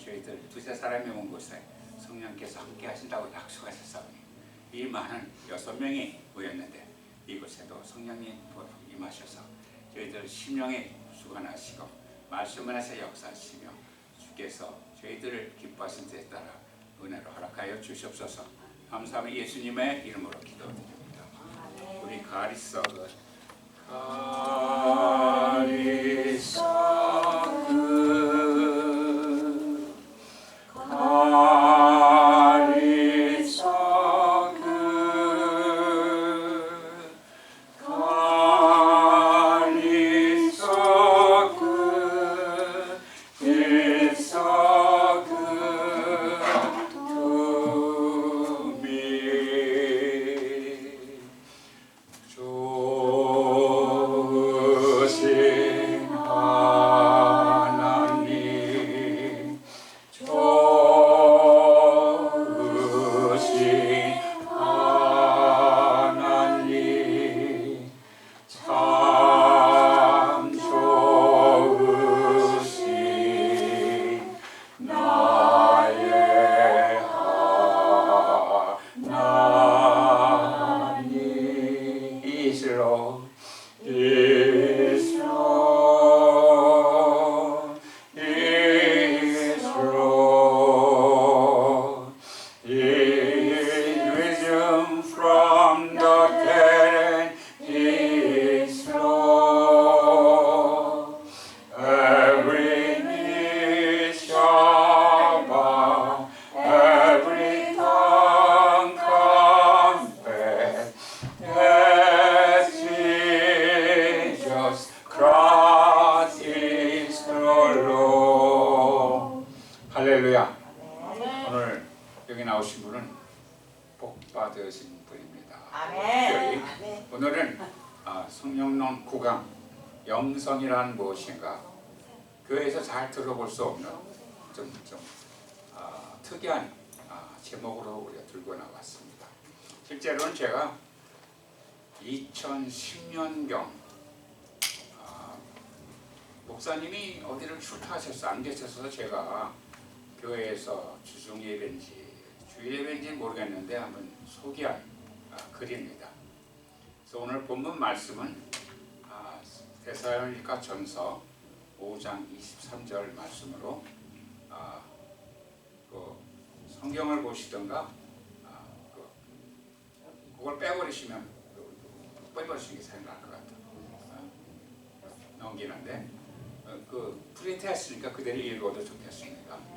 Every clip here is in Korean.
저희들 두세 사람이 온 곳에 성령께서 함께 하신다고 약속하셨사오니 이 많은 6명이 모였는데 이곳에도 성령이 임하셔서 저희들 심령에 주관하시고 말씀 안에서 역사하시며 주께서 저희들을 기뻐하신 데에 따라 은혜로 허락하여 주시옵소서. 감사하며 예수님의 이름으로 기도드립니다. 우리 가리석은 할렐루야. 오늘 여기 나오신 분은 복 받으신 분입니다. 아멘. 오늘은 성령론 9강 영성이란 무엇인가, 교회에서 잘 들어볼 수 없는 좀 특이한 제목으로 우리가 들고 나왔습니다. 실제로는 제가 2010년경 목사님이 어디를 출타하셔서 안 계셔서 제가 교회에서 주중 예배인지 주일 예배인지 모르겠는데 한번 소개한 글입니다. 그래서 오늘 본문 말씀은 데살로니가 전서 5장 23절 말씀으로 그 성경을 보시던가 그걸 빼버리시면 빼버리시는 게 생각날 것 같아요. 넘기는데 그 프린트 했으니까 그대로 읽어도 좋겠습니다.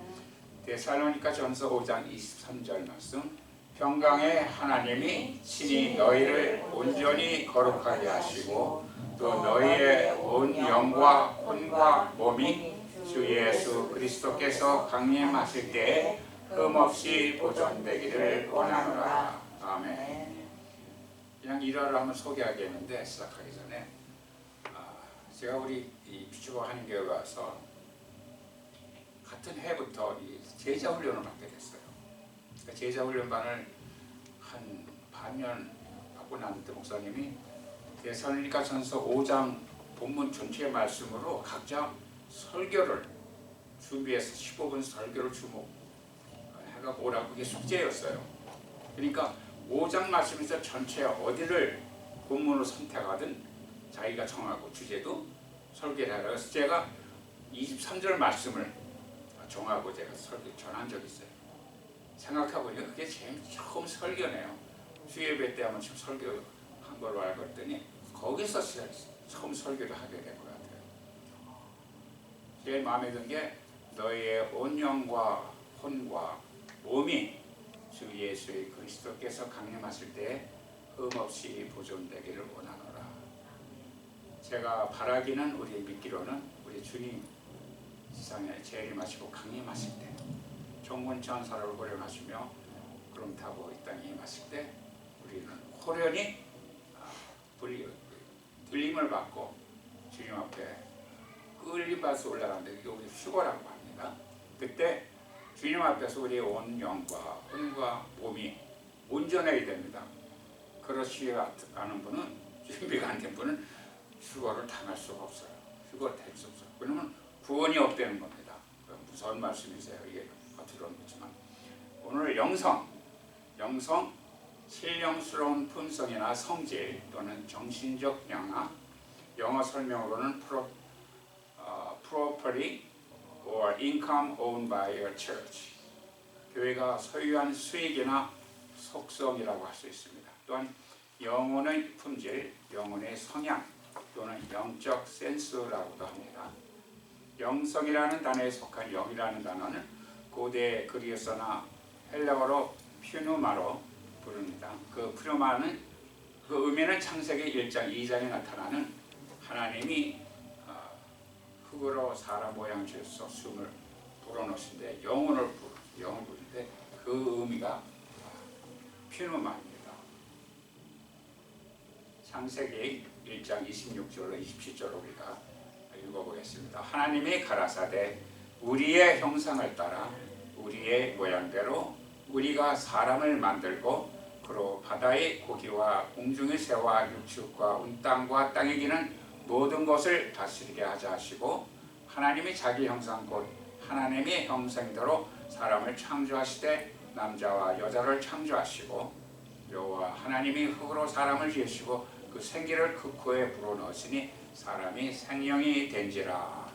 데살로니가 전서 5장 23절 말씀. 평강의 하나님이 친히 너희를 온전히 거룩하게 하시고 또 너희의 온 영과 혼과 몸이 주 예수 그리스도께서 강림하실 때에 흠없이 보존되기를 원하노라. 아멘. 그냥 일화를 한번 소개하겠는데 시작하기 전에 제가 우리 이 피주보 한인교회 와서 같은 해부터 이 제자훈련을 받게 됐어요. 그러니까 제자훈련반을 한 반년 받고 났는데 목사님이 데살로니가 전서 5장 본문 전체의 말씀으로 각자 설교를 준비해서 15분 설교를 해가 오라고 그게 숙제였어요. 그러니까 5장 말씀에서 전체 어디를 본문으로 선택하든 자기가 정하고 주제도 설계를 하라. 그래서 제가 23절 말씀을 정하고 제가 설교 전한 적이 있어요. 생각해보니까 그게 제일 처음 설교네요. 주예배 때 한번 설교한 걸로 알고 있더니 거기서 처음 설교를 하게 된 것 같아요. 제일 마음에 든 게 너희의 온 영과 혼과 몸이 주 예수의 그리스도께서 강림하실 때에 흠없이 보존되기를 원하노라. 제가 바라기는 우리 믿기로는 우리 주님 세상에 재림하시고 강림하실 때 종군천사를 호령하시며 구름 타고 이 땅에 임하실 때 우리는 호련히 들림을 받고 주님 앞에 끌림 받아서 올라가는데 이게 우리 휴거라고 합니다. 그때 주님 앞에서 우리의 온 영과 혼과 몸이 온전해야 됩니다. 그렇지 않은 분은, 준비가 안 된 분은 휴거를 당할 수가 없어요. 휴거를 될 수 없어요. 왜냐하면 구원이 없다는 겁니다. 무서운 말씀이세요. 이게 오늘 영성, 신령스러운 품성이나 성질 또는 정신적 영화, 영어 설명으로는 property or income owned by a church, 교회가 소유한 수익이나 속성이라고 할 수 있습니다. 또한 영혼의 품질, 영혼의 성향 또는 영적 센스라고도 합니다. 영성이라는 단어에 속한 영이라는 단어는 고대 그리스어나 헬라어로 퓨누마로 부릅니다. 그 퓨누마는 그 의미는 창세기 1장 2장에 나타나는 하나님이 흙으로 사람 모양 지어서 숨을 불어넣으신데 영을 부르는데 그 의미가 퓨누마입니다. 창세기 1장 26절로 27절로 우리가 읽어보겠습니다. 하나님이 가라사대 우리의 형상을 따라 우리의 모양대로 우리가 사람을 만들고 그로 바다의 고기와 공중의 새와 육축과 온 땅과 땅에 기는 모든 것을 다스리게 하자 하시고 하나님이 자기 형상 곧 하나님의 형상대로 사람을 창조하시되 남자와 여자를 창조하시고 여호와 하나님이 흙으로 사람을 지으시고 그 생기를 그 코에 불어넣으시니 사람이 생명이 된지라.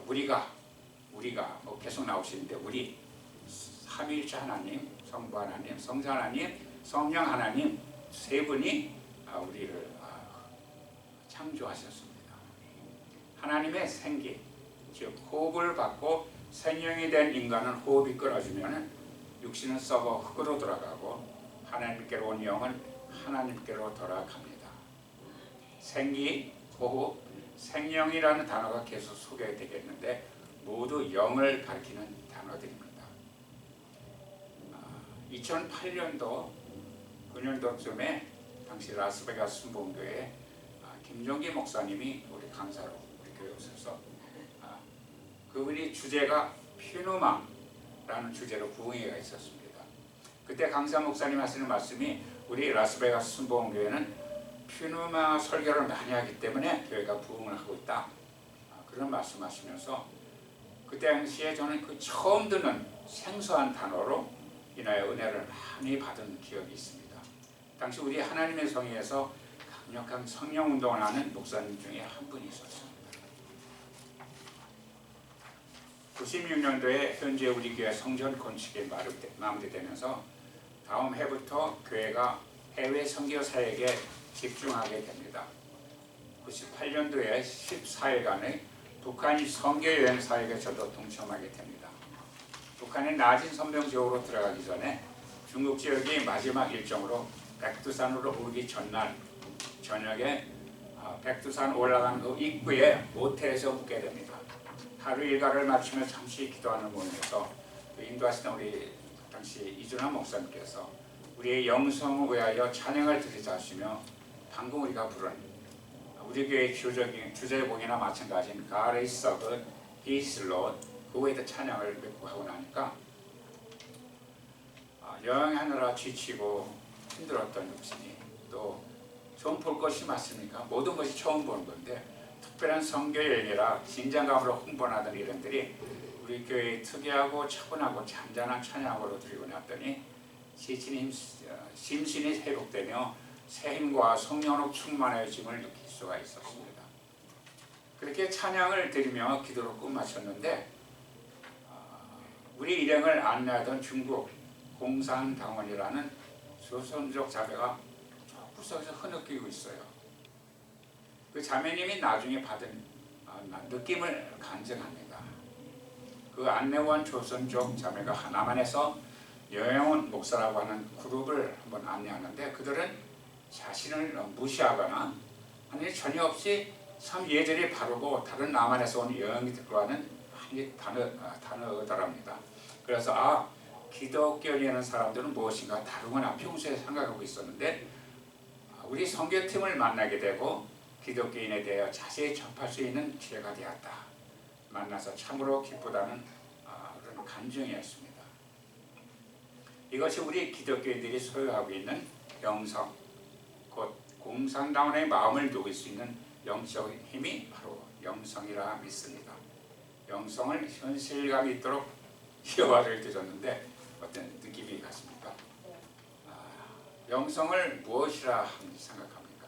우리가 뭐 계속 나오시는데 우리 삼위일체 하나님, 성부 하나님, 성자 하나님, 성령 하나님 세 분이 우리를 창조하셨습니다. 하나님의 생기, 즉 호흡을 받고 생명이 된 인간은 호흡이 끊어지면 육신은 썩어 흙으로 돌아가고 하나님께로 온 영은 하나님께로 돌아갑니다. 생기, 호흡, 생명이라는 단어가 계속 소개되겠는데 모두 영을 가리키는 단어들입니다. 2008년도 9년도쯤에 당시 라스베가스 순복음교회 김종기 목사님이 우리 강사로 우리 교회에 오셔서 그분이 주제가 퓨누마라는 주제로 부흥회가 있었습니다. 그때 강사 목사님 하시는 말씀이 우리 라스베가스 순복음교회는 퓨누마 설교를 많이 하기 때문에 교회가 부흥을 하고 있다. 그런 말씀하시면서 그때 당시에 저는 그 처음 듣는 생소한 단어로 인하여 은혜를 많이 받은 기억이 있습니다. 당시 우리 하나님의 성회에서 강력한 성령운동을 하는 목사님 중에 한 분이 있었습니다. 96년도에 현재 우리 교회 성전 건축이 마무리되면서 다음 해부터 교회가 해외 선교 사역에 집중하게 됩니다. 98년도에 14일간의 북한이 선교여행 사역에 저도 동참하게 됩니다. 북한의 낮은 선명 지역으로 들어가기 전에 중국 지역이 마지막 일정으로 백두산으로 오르기 전날 저녁에 백두산 올라간 그 입구에 모텔에서 묵게 됩니다. 하루 일과를 마치며 잠시 기도하는 모임에서 인도하시던 우리 당시 이준환 목사님께서 우리의 영성을 위하여 찬양을 드리자 하시며 방금 우리가 부른 우리 교회의 주제곡이나 마찬가지인 God is sovereign, He is Lord 그 외에도 찬양을 맺고 하고 나니까 여행하느라 지치고 힘들었던 육신이 또 처음 볼 것이 맞습니까? 모든 것이 처음 보는 건데 특별한 선교 여행이라 긴장감으로 흥분하던 이름들이 우리 교회의 특이하고 차분하고 잔잔한 찬양으로 드리고 났더니 지친 심신이 회복되며 새 힘과 성령으로 충만해짐을 느낄 수가 있었습니다. 그렇게 찬양을 드리며 기도로 끝마쳤는데 우리 일행을 안내하던 중국 공산당원이라는 조선족 자매가 구석에서 흐느끼고 있어요. 그 자매님이 나중에 받은 느낌을 간증합니다. 그 안내원 조선족 자매가 남한에서 여행온 목사라고 하는 그룹을 한번 안내하는데 그들은 자신을 무시하거나 아니 전혀 없이 참 예절이 바르고 다른 남한에서 온 여행들과 하는 단어더랍니다. 그래서 기독교인이라는 사람들은 무엇인가 다르구나 평소에 생각하고 있었는데 우리 선교팀을 만나게 되고 기독교인에 대해 자세히 접할 수 있는 기회가 되었다. 만나서 참으로 기쁘다는 그런 감정이었습니다. 이것이 우리 기독교인들이 소유하고 있는 영성, 곧 공산당원의 마음을 녹일 수 있는 영적 힘이 바로 영성이라 믿습니다. 영성을 현실감 있도록 여호와를 드렸는데 어떤 느낌이 같습니까? 영성을 무엇이라 하는지 생각합니까?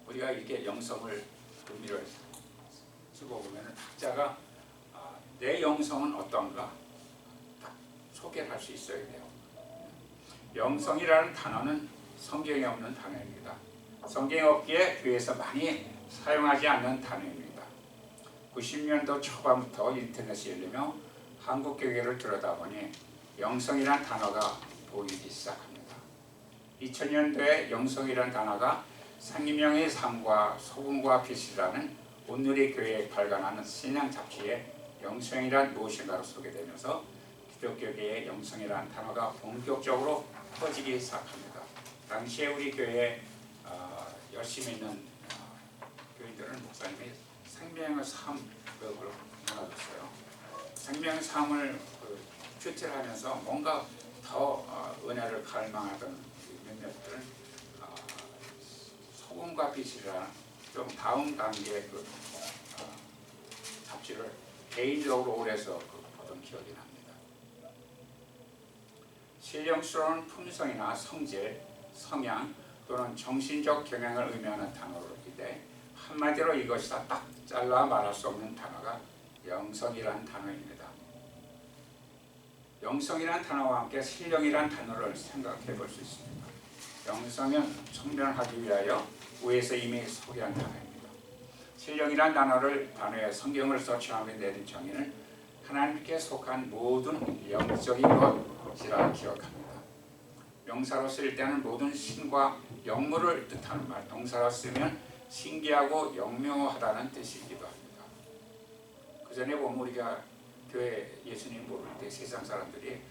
우리가 이렇게 영성을 의미를 쓰고 보면 학자가 내 영성은 어떤가 딱 소개를 할 수 있어야 돼요. 영성이라는 단어는 성경에 없는 단어입니다. 성경에 없기에 교회에서 많이 사용하지 않는 단어입니다. 90년도 초반부터 인터넷이 열리며 한국 교회를 들여다보니 영성이란 단어가 보이기 시작합니다. 2000년도에 영성이란 단어가 상임형의 삶과 소금과 빛이라는 온누리 교회에 발간하는 신앙 잡지에 영성이란 무엇인가로 소개되면서 기독교계의 영성이란 단어가 본격적으로 퍼지기 시작합니다. 당시에 우리 교회에 열심히 있는 교인들은 목사님이 생명의 삶을 나눠줬어요. 생명의 삶을 큐티를 하면서 뭔가 더 은혜를 갈망하던 몇몇들은 소금과 빛이라는 좀 다음 단계의 잡지를 개인적으로 오래서 보던 기억이 납니다. 신령스러운 품성이나 성질, 성향 또는 정신적 경향을 의미하는 단어로기에 한마디로 이것이 다 딱 잘라 말할 수 없는 단어가 영성이라는 단어입니다. 영성이라는 단어와 함께 신령이라는 단어를 생각해 볼 수 있습니다. 영성은 청명하기 위하여 위에서 이미 소개한 단어입니다. 신령이라는 단어의 성경을 서칭하며 내린 정의는 하나님께 속한 모든 영적인 것이라 기억합니다. 명사로 쓸 때는 모든 신과 영물을 뜻하는 말, 동사로 쓰면 신기하고 영묘하다는 뜻이기도 합니다. 그 전에 보면 우리가 교회 예수님 모를 때 세상 사람들이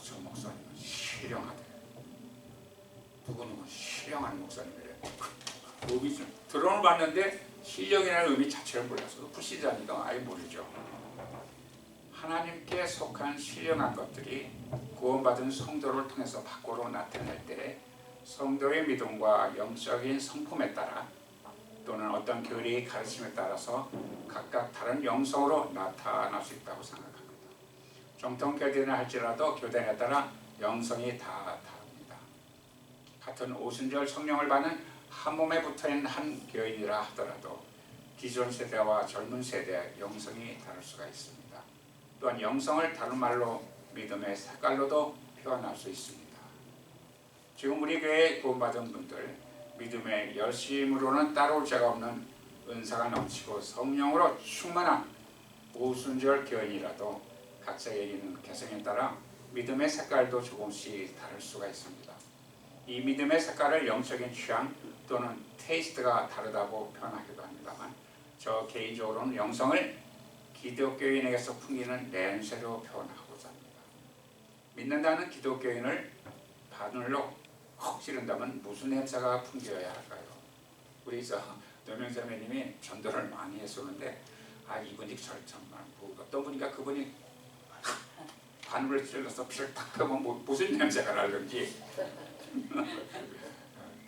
저 목사님은 신령하대, 누구누구 신령한 목사님이래. 의미 좀 드론을 봤는데 신령이라는 의미 자체를 몰라서 불신자니까 아예 모르죠. 하나님께 속한 신령한 것들이 구원받은 성도를 통해서 밖으로 나타날 때 성도의 믿음과 영적인 성품에 따라 또는 어떤 교리의 가르침에 따라서 각각 다른 영성으로 나타날 수 있다고 생각합니다. 정통 교대는 할지라도 교단에 따라 영성이 다 다릅니다. 같은 오순절 성령을 받는 한 몸에 붙어있는 한 교인이라 하더라도 기존 세대와 젊은 세대의 영성이 다를 수가 있습니다. 또한 영성을 다른 말로 믿음의 색깔로도 표현할 수 있습니다. 지금 우리 교회에 구원받은 분들 믿음의 열심으로는 따라올 자가 없는 은사가 넘치고 성령으로 충만한 오순절 교인이라도 각자에게 있는 개성에 따라 믿음의 색깔도 조금씩 다를 수가 있습니다. 이 믿음의 색깔을 영적인 취향 또는 테이스트가 다르다고 표현하기도 합니다만 저 개인적으로는 영성을 기독교인에게서 풍기는 냄새로 표현하고자 합니다. 믿는다는 기독교인을 바늘로 콕 찌른다면 무슨 냄새가 풍겨야 할까요? 우리 노명자매님이 전도를 많이 했었는데 이분이 정말 어떤 분이가 그분이 바늘을 찔러서 피를 탁 하면 무슨 냄새가 나는지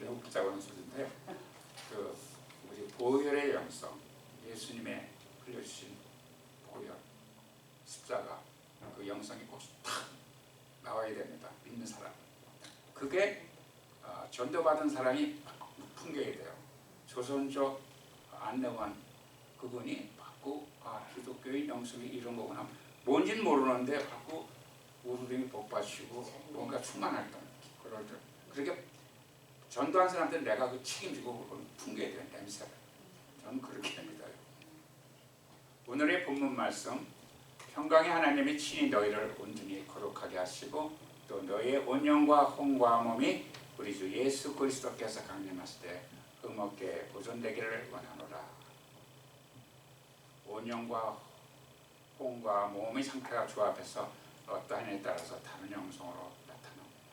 매우 붙잡아놓은 소리인데 우리 보혈의 영성, 예수님의 흘려주신 보혈, 십자가 그 영성이 꼭 탁 나와야 됩니다. 믿는 사람. 그게 전도받은 사람이 풍겨야 돼요. 조선족 안내원 그분이 받고 기독교의 영성이 이런 거구나. 뭔지는 모르는데 받고 우르릉이 복받치고 뭔가 충만했던 그럴 때 그렇게 전도한 사람들은 내가 그 책임지고 풍겨야 되는 냄새를 저는 그렇게 합니다. 오늘의 본문 말씀 평강의 하나님이 친히 너희를 온전히 거룩하게 하시고 또 너희의 온영과 혼과 몸이 우리 주 예수 그리스도께서 강림하실 때 흠없게 보존되기를 원하노라. 온영과 혼과 몸의 상태가 조합해서 어떠한에 따라서 다른 영성으로 나타납니다.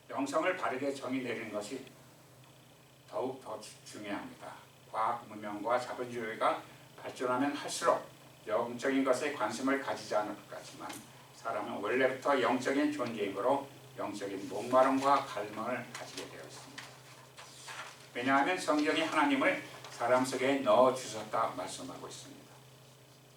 영성을 바르게 정의 내리는 것이 더욱 더 중요합니다. 과학 문명과 자본주의가 발전하면 할수록 영적인 것에 관심을 가지지 않을 것 같지만 사람은 원래부터 영적인 존재이므로 영적인 목마름과 갈망을 가지게 되어 있습니다. 왜냐하면 성경이 하나님을 사람 속에 넣어주셨다 말씀하고 있습니다.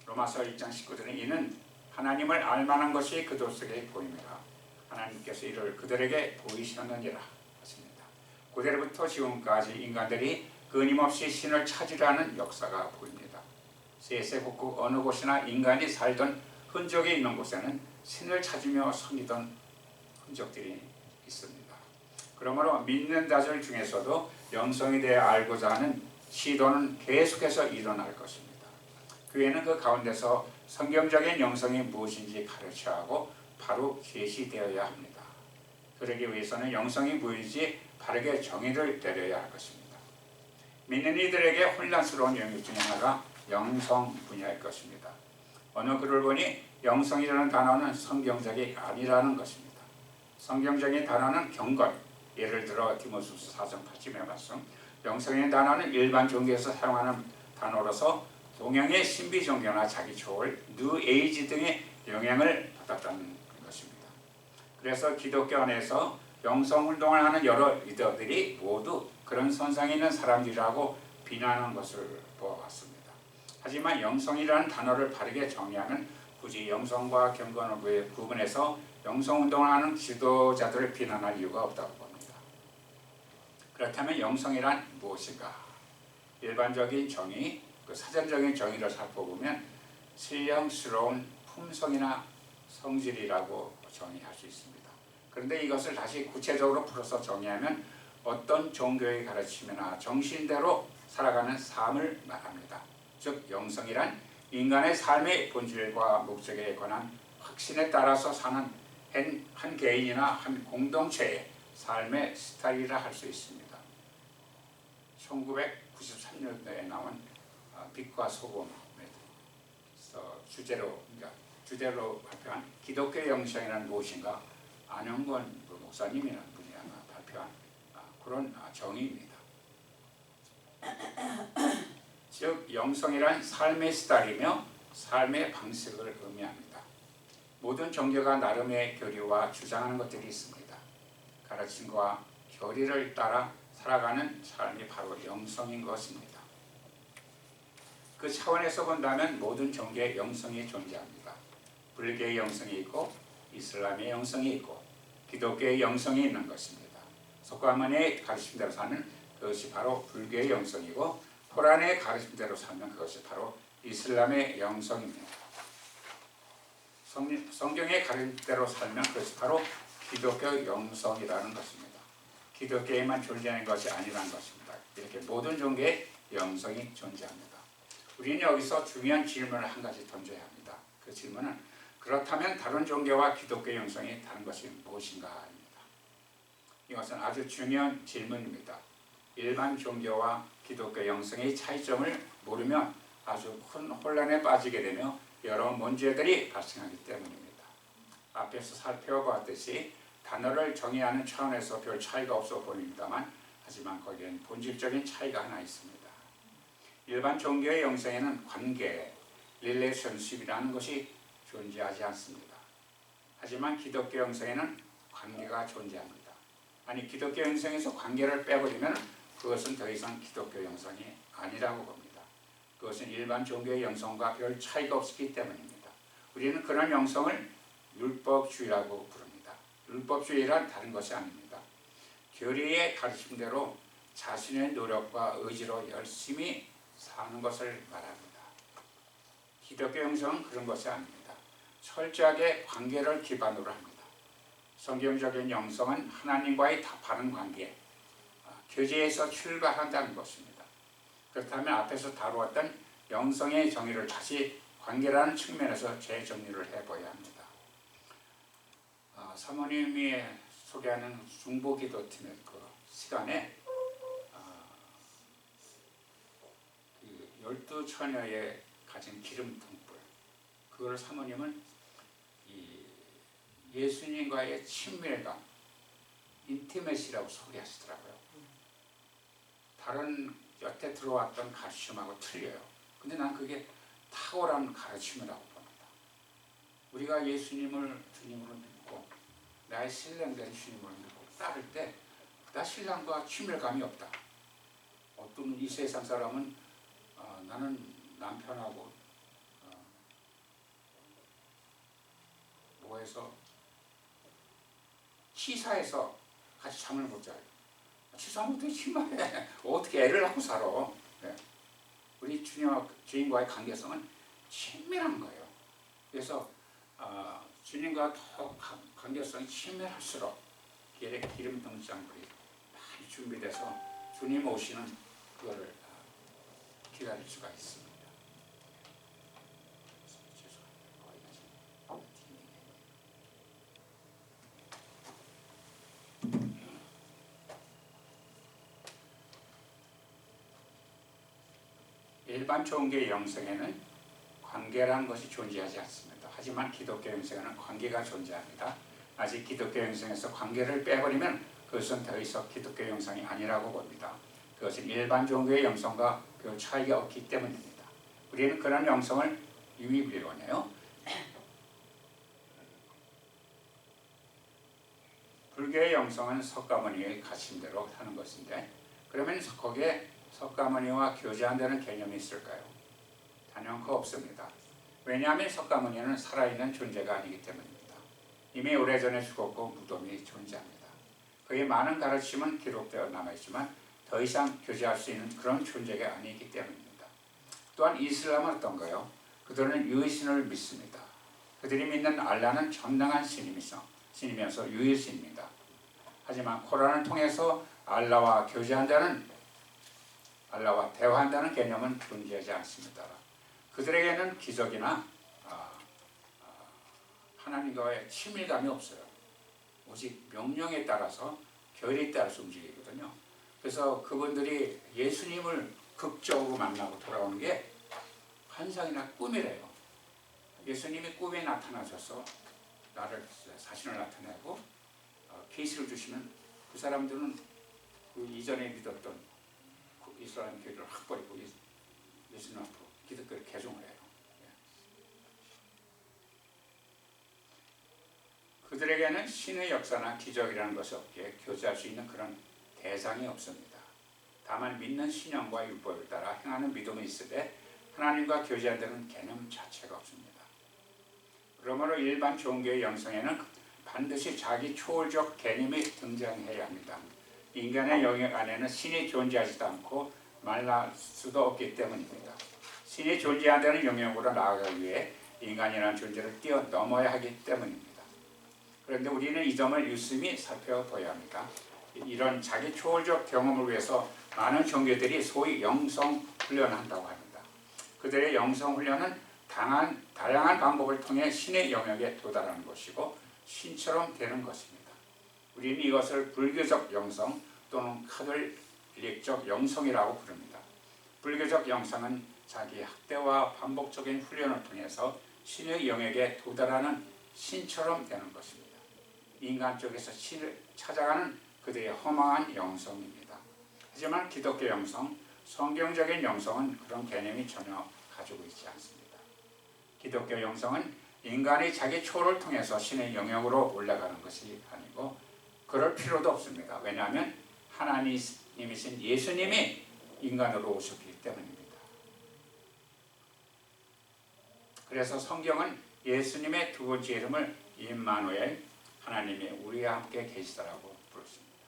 로마서 1장 19절에 이는 하나님을 알만한 것이 그들 속에 보임이라. 하나님께서 이를 그들에게 보이셨느니라 하십니다. 고대로부터 지금까지 인간들이 끊임없이 신을 찾으려는 역사가 보입니다. 세세국국 어느 곳이나 인간이 살던 흔적이 있는 곳에는 신을 찾으며 섬기던 흔적들이 있습니다. 그러므로 믿는 자들 중에서도 영성에 대해 알고자 하는 시도는 계속해서 일어날 것입니다. 교회는 그 가운데서 성경적인 영성이 무엇인지 가르쳐야 하고 바로 계시되어야 합니다. 그러기 위해서는 영성이 무엇인지 바르게 정의를 내려야 할 것입니다. 믿는 이들에게 혼란스러운 영역 중 하나가 영성 분야일 것입니다. 어느 글을 보니 영성이라는 단어는 성경적이 아니라는 것입니다. 성경적인 단어는 경건, 예를 들어 디모데후서 4장 8절의 말씀, 영성의 단어는 일반 종교에서 사용하는 단어로서 동양의 신비 종교나 자기 초월, 뉴 에이지 등의 영향을 받았다는 것입니다. 그래서 기독교 안에서 영성 운동을 하는 여러 리더들이 모두 그런 선상에 있는 사람들이라고 비난하는 것을 보아왔습니다. 하지만 영성이라는 단어를 바르게 정의하면 굳이 영성과 경건을 구분해서 영성 운동을 하는 지도자들을 비난할 이유가 없다고 봅니다. 그렇다면 영성이란 무엇인가? 일반적인 정의, 그 사전적인 정의를 살펴보면 신령스러운 품성이나 성질이라고 정의할 수 있습니다. 그런데 이것을 다시 구체적으로 풀어서 정의하면 어떤 종교의 가르침이나 정신대로 살아가는 삶을 말합니다. 즉 영성이란 인간의 삶의 본질과 목적에 관한 확신에 따라서 사는 한 개인이나 한 공동체의 삶의 스타일이라 할 수 있습니다. 1993년도에 나온 빛과 소금에서 주제로 발표한 기독교 영성이란 무엇인가 안영권 목사님이라는 분이 아마 발표한 그런 정의입니다. 즉 영성이란 삶의 스타일이며 삶의 방식을 의미합니다. 모든 종교가 나름의 교리와 주장하는 것들이 있습니다. 가르침과 교리를 따라 살아가는 삶이 바로 영성인 것입니다. 그 차원에서 본다면 모든 종교의 영성이 존재합니다. 불교의 영성이 있고 이슬람의 영성이 있고 기독교의 영성이 있는 것입니다. 석가모니의 가르침대로 사는 그것이 바로 불교의 영성이고 코란의 가르침대로 살면 그것이 바로 이슬람의 영성입니다. 성경의 가르침대로 살면 그것이 바로 기독교 영성이라는 것입니다. 기독교에만 존재하는 것이 아니라는 것입니다. 이렇게 모든 종교의 영성이 존재합니다. 우리는 여기서 중요한 질문을 한 가지 던져야 합니다. 그 질문은 그렇다면 다른 종교와 기독교 영성이 다른 것이 무엇인가입니다. 이것은 아주 중요한 질문입니다. 일반 종교와 기독교 영성의 차이점을 모르면 아주 큰 혼란에 빠지게 되며 여러 문제들이 발생하기 때문입니다. 앞에서 살펴보았듯이 단어를 정의하는 차원에서 별 차이가 없어 보입니다만 하지만 거기에는 본질적인 차이가 하나 있습니다. 일반 종교의 영성에는 관계, 릴레이션십이라는 것이 존재하지 않습니다. 하지만 기독교 영성에는 관계가 존재합니다. 아니 기독교 영성에서 관계를 빼버리면 그것은 더 이상 기독교 영성이 아니라고 봅니다. 그것은 일반 종교의 영성과 별 차이가 없기 때문입니다. 우리는 그런 영성을 율법주의라고 부릅니다. 율법주의란 다른 것이 아닙니다. 교리의 가르침대로 자신의 노력과 의지로 열심히 사는 것을 말합니다. 기독교 영성은 그런 것이 아닙니다. 철저하게 관계를 기반으로 합니다. 성경적인 영성은 하나님과의 바른 관계, 교제에서 출발한다는 것입니다. 그렇다면 앞에서 다루었던 영성의 정의를 다시 관계라는 측면에서 재정리를 해봐야 합니다. 사모님이 소개하는 중보기도팀의 그 시간에 그 12처녀의 가진 기름 등불 그걸 사모님은 이 예수님과의 친밀감 인티메시라고 소개하시더라고요. 다른 여태 들어왔던 가르침하고 틀려요. 근데 난 그게 탁월한 가르침이라고 봅니다. 우리가 예수님을 주님으로 믿고 나의 신령된 주님으로 믿고 따를 때 그다 신랑과 친밀감이 없다. 어떤 이 세상 사람은 나는 남편하고 그래서 치사해서 같이 잠을 못 자요. 치사하면 어떻게 심하게 어떻게 애를 낳고 살아. 네. 우리 주님과의 관계성은 친밀한 거예요. 그래서 주님과 더 관계성이 친밀할수록 기름 등장물이 많이 준비돼서 주님 오시는 그거를 기다릴 수가 있습니다. 일반 종교의 영성에는 관계라는 것이 존재하지 않습니다. 하지만 기독교 영성에는 관계가 존재합니다. 아직 기독교 영성에서 관계를 빼버리면 그것은 더 이상 기독교 영성이 아니라고 봅니다. 그것은 일반 종교의 영성과 별 차이가 없기 때문입니다. 우리는 그런 영성을 유의비론해요. 불교의 영성은 석가모니의 가르침대로 하는 것인데, 그러면 거기에 석가모니와 교제한다는 개념이 있을까요? 단연코 없습니다. 왜냐하면 석가모니는 살아있는 존재가 아니기 때문입니다. 이미 오래전에 죽었고 무덤이 존재합니다. 그의 많은 가르침은 기록되어 남아있지만 더 이상 교제할 수 있는 그런 존재가 아니기 때문입니다. 또한 이슬람은 어떤가요? 그들은 유일신을 믿습니다. 그들이 믿는 알라는 전능한 신이면서 유일신입니다. 하지만 코란을 통해서 알라와 대화한다는 개념은 존재하지 않습니다. 그들에게는 기적이나 하나님과의 친밀감이 없어요. 오직 명령에 따라서 결의에 따라서 움직이거든요. 그래서 그분들이 예수님을 극적으로 만나고 돌아오는 게 환상이나 꿈이래요. 예수님이 꿈에 나타나셔서 자신을 나타내고 계시를 주시면 그 사람들은 그 이전에 믿었던 그 이스라엘 교회를 확 버리고 예수님 앞으로 기독교를 개종을 해요. 그들에게는 신의 역사나 기적이라는 것이 없기에 교제할 수 있는 그런 대상이 없습니다. 다만 믿는 신령과 율법을 따라 행하는 믿음이 있으되 하나님과 교제한다는 개념 자체가 없습니다. 그러므로 일반 종교의 영성에는 반드시 자기 초월적 개념이 등장해야 합니다. 인간의 영역 안에는 신이 존재하지도 않고 말할 수도 없기 때문입니다. 신이 존재한다는 영역으로 나아가기 위해 인간이라는 존재를 뛰어넘어야 하기 때문입니다. 그런데 우리는 이 점을 유심히 살펴봐야 합니다. 이런 자기 초월적 경험을 위해서 많은 종교들이 소위 영성 훈련을 한다고 합니다. 그들의 영성 훈련은 다양한 방법을 통해 신의 영역에 도달하는 것이고 신처럼 되는 것입니다. 우리는 이것을 불교적 영성 또는 카톨릭적 영성이라고 부릅니다. 불교적 영성은 자기 학대와 반복적인 훈련을 통해서 신의 영역에 도달하는 신처럼 되는 것입니다. 인간 쪽에서 신을 찾아가는 그들의 허망한 영성입니다. 하지만 기독교 영성, 성경적인 영성은 그런 개념이 전혀 가지고 있지 않습니다. 기독교 영성은 인간이 자기 초를 통해서 신의 영역으로 올라가는 것이 아니고 그럴 필요도 없습니다. 왜냐하면 하나님이신 예수님이 인간으로 오셨기 때문입니다. 그래서 성경은 예수님의 두 번째 이름을 임마누엘, 하나님이 우리와 함께 계시다라고 부르십니다.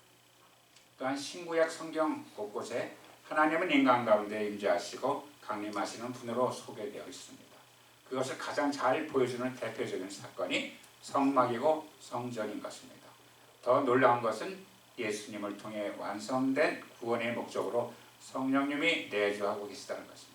또한 신구약 성경 곳곳에 하나님은 인간 가운데 임재하시고 강림하시는 분으로 소개되어 있습니다. 그것을 가장 잘 보여주는 대표적인 사건이 성막이고 성전인 것입니다. 더 놀라운 것은 예수님을 통해 완성된 구원의 목적으로 성령님이 내주하고 계시다는 것입니다.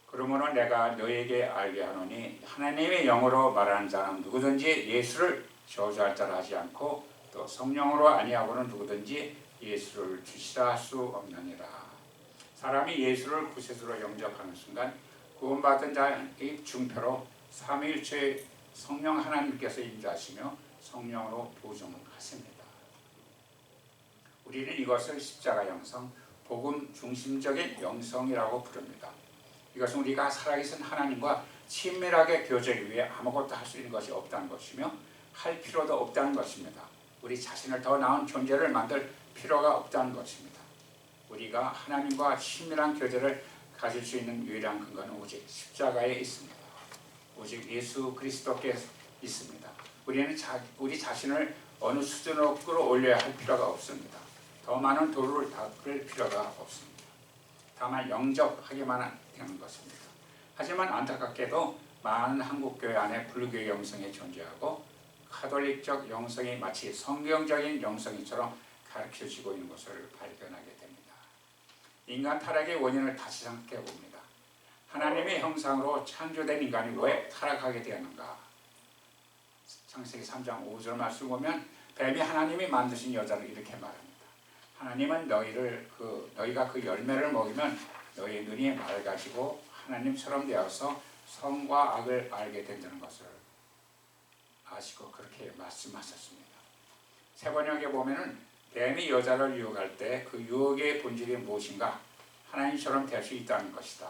그러므로 내가 너에게 알게 하노니 하나님의 영으로 말하는 자는 누구든지 예수를 저주할 자라 하지 않고 또 성령으로 아니하고는 누구든지 예수를 주시라 할 수 없느니라. 사람이 예수를 구세주로 영접하는 순간 구원받은 자의 중표로 삼위일체의 성령 하나님께서 임재하시며 성령으로 보존하십니다. 우리는 이것을 십자가 영성, 복음 중심적인 영성이라고 부릅니다. 이것은 우리가 살아계신 하나님과 친밀하게 교제를 위해 아무것도 할 수 있는 것이 없다는 것이며 할 필요도 없다는 것입니다. 우리 자신을 더 나은 존재를 만들 필요가 없다는 것입니다. 우리가 하나님과 친밀한 교제를 가질 수 있는 유일한 근거는 오직 십자가에 있습니다. 오직 예수 그리스도께 있습니다. 우리는 우리 자신을 어느 수준으로 끌어올려야 할 필요가 없습니다. 더 많은 도를 닦을 필요가 없습니다. 다만 영접하기만 되는 것입니다. 하지만 안타깝게도 많은 한국교회 안에 불교 영성이 존재하고 카톨릭적 영성이 마치 성경적인 영성이처럼 가르쳐지고 있는 것을 발견하게 됩니다. 인간 타락의 원인을 다시 생각해 봅니다. 하나님의 형상으로 창조된 인간이 왜 타락하게 되었는가? 창세기 3장 5절 말씀 보면 뱀이 하나님이 만드신 여자를 이렇게 말합니다. 하나님은 너희가 그 열매를 먹으면 너희 눈이 맑아지고 하나님처럼 되어서 선과 악을 알게 된다는 것을 아시고 그렇게 말씀하셨습니다. 세번역에 보면은 뱀이 여자를 유혹할 때 그 유혹의 본질이 무엇인가? 하나님처럼 될 수 있다는 것이다.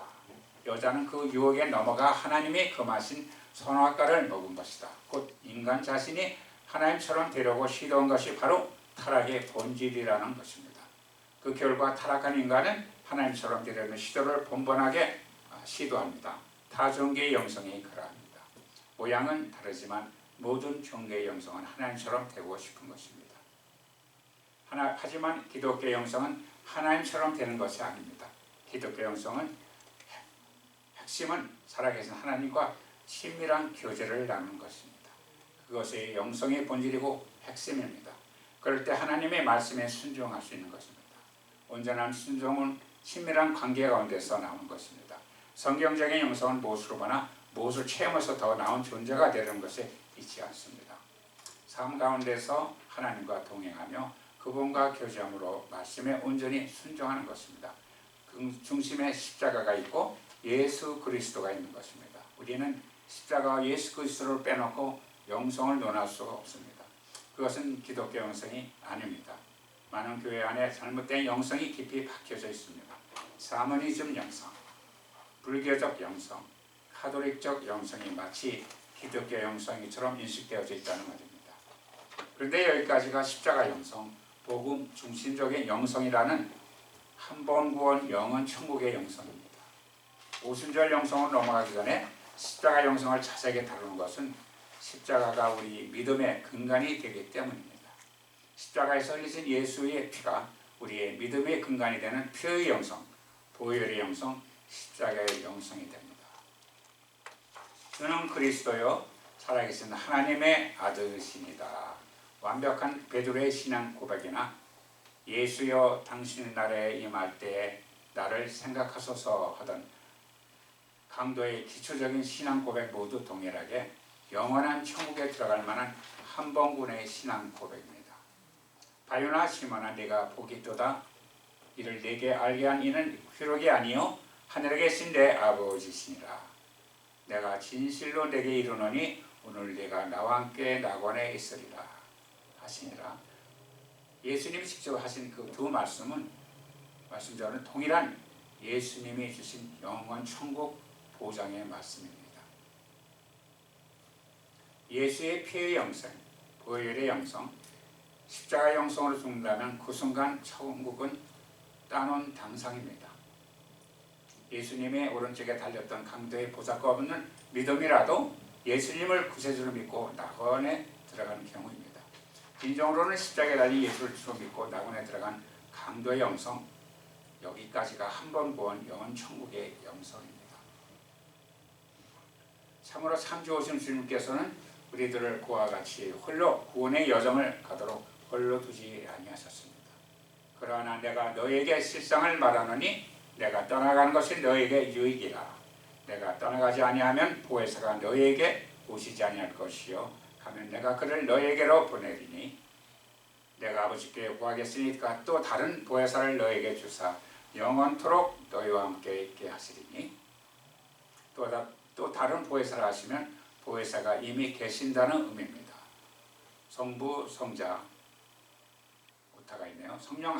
여자는 그 유혹에 넘어가 하나님이 금하신 선악과를 먹은 것이다. 곧 인간 자신이 하나님처럼 되려고 시도한 것이 바로 타락의 본질이라는 것입니다. 그 결과 타락한 인간은 하나님처럼 되려는 시도를 번번하게 시도합니다. 타 종교의 영성이 그러합니다. 모양은 다르지만 모든 종교의 영성은 하나님처럼 되고 싶은 것입니다. 하지만 기독교의 영성은 하나님처럼 되는 것이 아닙니다. 기독교의 영성은 핵심은 살아계신 하나님과 친밀한 교제를 나누는 것입니다. 그것이 영성의 본질이고 핵심입니다. 그럴 때 하나님의 말씀에 순종할 수 있는 것입니다. 온전한 순종은 친밀한 관계 가운데서 나오는 것입니다. 성경적인 영성은 무엇으로 보나 무엇을 체험해서 더 나은 존재가 되는 것에 있지 않습니다. 삶 가운데서 하나님과 동행하며 그분과 교제함으로 말씀에 온전히 순종하는 것입니다. 그 중심에 십자가가 있고 예수 그리스도가 있는 것입니다. 우리는 십자가와 예수 그리스도를 빼놓고 영성을 논할 수가 없습니다. 그것은 기독교 영성이 아닙니다. 많은 교회 안에 잘못된 영성이 깊이 박혀져 있습니다. 사모니즘 영성, 불교적 영성, 카톨릭적 영성이 마치 기독교 영성이처럼 인식되어져 있다는 말입니다. 그런데 여기까지가 십자가 영성, 복음 중심적인 영성이라는 한 번 구원 영원 천국의 영성입니다. 오순절 영성을 넘어가기 전에 십자가 영성을 자세하게 다루는 것은 십자가가 우리 믿음의 근간이 되기 때문입니다. 십자가에서 흘리신 예수의 피가 우리의 믿음의 근간이 되는 피의 영성, 보혈의 영성, 십자가의 영성이 됩니다. 주는 그리스도요 살아계신 하나님의 아들이시니다. 완벽한 베드로의 신앙 고백이나 예수여 당신의 나라에 임할 때에 나를 생각하소서 하던 강도의 기초적인 신앙 고백 모두 동일하게 영원한 천국에 들어갈 만한 한번군의 신앙 고백입니다. 바요나 시몬아 네가 복이 있도다. 이를 내게 알게 한 이는 회록이 아니요 하늘에 계신 내 아버지시니라. 내가 진실로 내게 이르노니 오늘 네가 나와 함께 낙원에 있으리라 하시니라. 예수님이 직접 하신 그 두 말씀은 말씀자는 동일한 예수님이 주신 영원 천국 보장의 말씀입니다. 예수의 피의 영성, 보혈의 영성, 십자가 영성으로 죽는다면 그 순간 천국은 따놓은 당상입니다. 예수님의 오른쪽에 달렸던 강도의 보잘것 없는 믿음이라도 예수님을 구세주로 믿고 낙원에 들어가는 경우입니다. 진정으로는 십자가에 달린 예수를 주로 믿고 낙원에 들어간 강도의 영성, 여기까지가 한 번 구원 영원 천국의 영성입니다. 참으로 참 좋으신 주님께서는 우리들을 그와 같이 홀로 구원의 여정을 가도록 홀로 두지 아니하셨습니다. 그러나 내가 너에게 실상을 말하노니 내가 떠나가는 것이 너에게 유익이라. 내가 떠나가지 아니하면 보혜사가 너에게 오시지 아니할 것이요 하면 내가 그를 너에게로 보내리니 내가 아버지께 구하겠으니까 또 다른 보혜사를 너에게 주사 영원토록 너희와 함께 있게 하시리니 또 다른 보혜사를 하시면 보혜사가 이미 계신다는 의미입니다. 성부, 성자, 오타가 있네요. 성령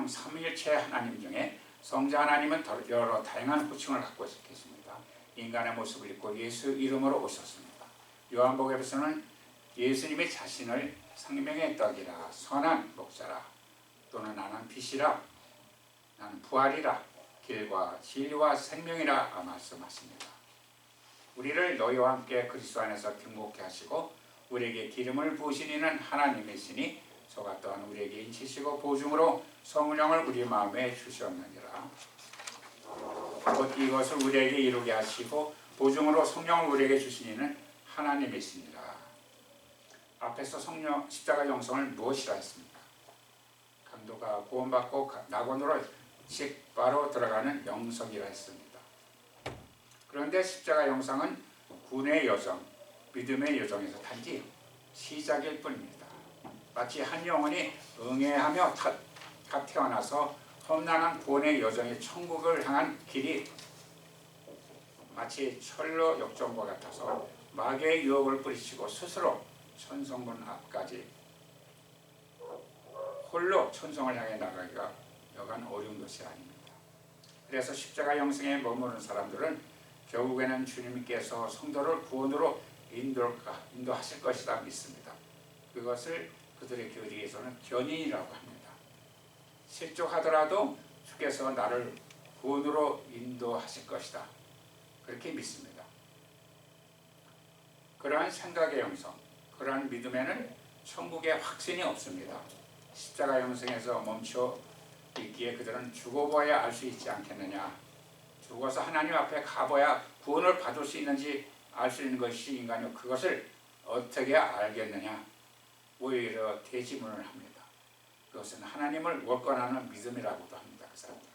삼위일체 하나님 중에 성자 하나님은 여러 다양한 호칭을 갖고 계십니다. 인간의 모습을 입고 예수 이름으로 오셨습니다. 요한복음에서는 예수님이 자신을 생명의 떡이라, 선한 목자라, 또는 나는 빛이라, 나는 부활이라, 길과 진리와 생명이라 말씀하십니다. 우리를 너희와 함께 그리스도 안에서 경고케 하시고 우리에게 기름을 부으신 이는 하나님이시니 저가 또한 우리에게 인치시고 보증으로 성령을 우리 마음에 주셨느니라. 곧 이것을 우리에게 이루게 하시고 보증으로 성령을 우리에게 주신 이는 하나님이시니라. 앞에서 성령 십자가 영성을 무엇이라 했습니까? 강도가 구원받고 낙원으로 바로 들어가는 영성이라 했습니다. 그런데 십자가 영성은 구원의 여정, 믿음의 여정에서 단지 시작일 뿐입니다. 마치 한 영혼이 응애하며 갓 태어나서 험난한 구원의 여정의 천국을 향한 길이 마치 철로 역정과 같아서 마귀의 유혹을 뿌리치고 스스로 천성문 앞까지 홀로 천성을 향해 나가기가 여간 어려운 것이 아닙니다. 그래서 십자가 영성에 머무는 사람들은 결국에는 주님께서 성도를 구원으로 인도하실 것이다 믿습니다. 그것을 그들의 교리에서는 견인이라고 합니다. 실족하더라도 주께서 나를 구원으로 인도하실 것이다. 그렇게 믿습니다. 그러한 생각의 영성, 그러한 믿음에는 천국의 확신이 없습니다. 십자가 영성에서 멈춰 있기에 그들은 죽어봐야 알 수 있지 않겠느냐. 죽어서 하나님 앞에 가봐야 구원을 받을 수 있는지 알 수 있는 것이 인간이요. 그것을 어떻게 알겠느냐. 오히려 대지문을 합니다. 그것은 하나님을 월권하는 믿음이라고도 합니다. 그 사람들은.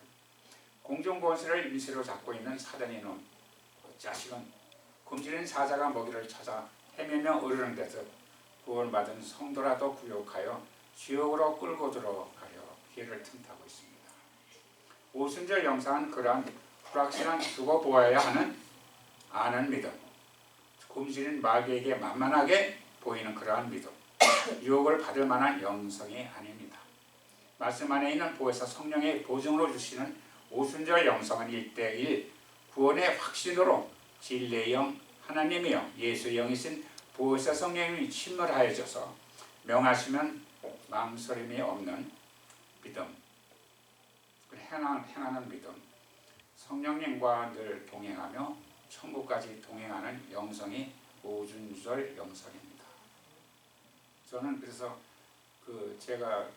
공중권세를 임시로 잡고 있는 사단의 놈, 그 자식은 굶주린 사자가 먹이를 찾아 헤매며 오르는 데서 구원받은 성도라도 구욕하여 지옥으로 끌고 들어가려 길을 틈타고 있습니다. 오순절 영상은 그러한 불확실한 두고 보아야 하는 아는 믿음, 굶주린 마귀에게 만만하게 보이는 그러한 믿음, 유혹을 받을 만한 영성이 아닙니다. 말씀 안에 있는 보혜사 성령의 보증으로 주시는 오순절 영성은 1:1 구원의 확신으로 진리의 영 하나님이여 예수의 영이신 보혜사 성령님이 침몰하여져서 명하시면 망설임이 없는 믿음, 행하는 믿음, 성령님과 늘 동행하며 천국까지 동행하는 영성이 오순절 영성입니다. 저는 그래서 제가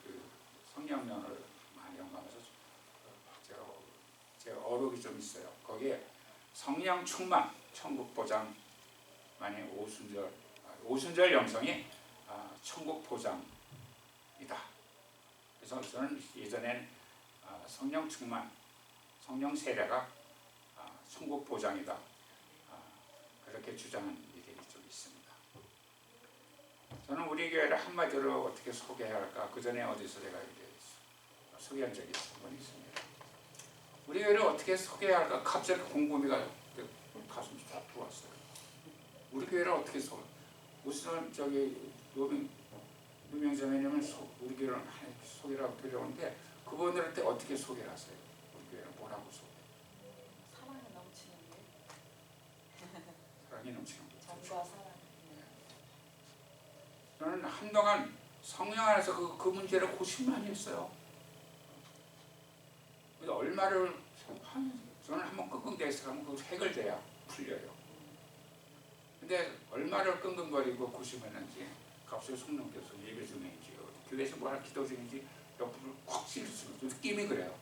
성령령을 많이 연구하면서 제가 어록이 좀 있어요. 거기에 성령 충만, 천국 보장, 만약 오순절 영성이 천국 보장이다. 그래서 저는 예전엔 성령 충만, 성령 세례가 천국 보장이다. 그렇게 주장한 일이 좀 있습니다. 저는 우리 교회를 한마디로 어떻게 소개해야 할까? 그 전에 어디서 제가 이렇게 소개한 적이 있습니다. 우리 교회를 어떻게 소개해야 할까? 갑자기 궁금해가 가슴이 쫙 들어왔어요. 우리 교회를 어떻게 무슨 유명자매님은 우리 교회를 소개를 하고 드려오는데 그분들한테 어떻게 소개를 하세요? 우리 교회는 뭐라고 소개? 사랑이 넘치는 게. 사랑이 넘치는 게. 정과 사랑. 저는 한동안 성령 안에서 그 문제를 고심 많이 했어요. 얼마를 저는 한번 끙끙대서 하면 그 해결돼야 풀려요. 근데 얼마를 끙끙거리고 고심했는지 갑자기 성령께서 예배 중인지 교회에서 뭐 기도 중인지 옆구리를 쿡 찌르시면서 느낌이 그래요.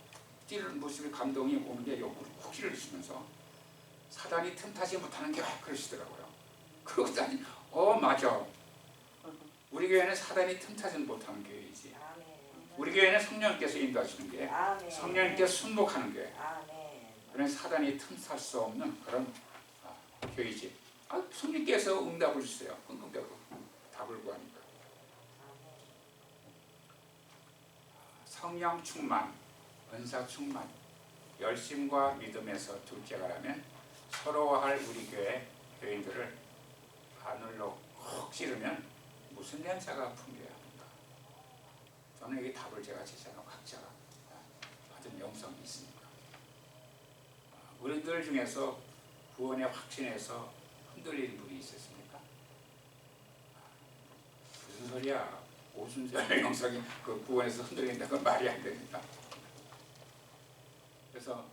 찌르는 모습에 감동이 오는데 옆구리를 쿡 찌르시면서 사단이 틈타지 못하는 게 그러시더라고요. 그러고 다니 맞아. 우리 교회는 사단이 틈타지 못하는 교회이지. 우리 교회는 성령님께서 인도하시는 게 성령님께서 순복하는 교회. 그런 사단이 틈탈 수 없는 그런 교회이지. 성령께서 응답을 주세요. 끙끙대고 답을 구하니까. 성령 충만, 은사 충만, 열심과 믿음에서 둘째가라면 서러워할 우리 교회 교인들을 바늘로 콕 찌르면 무슨 냄새가 풍겨야 합니까? 저는 여기 답을 제가 제시하고 각자가 받은 영성이 있습니다. 우리들 중에서 구원의 확신에서 흔들리는 분이 있었습니까? 무슨 소리야? 오순절 영성이 그 구원에서 흔들린다는 건 말이 안 됩니다. 그래서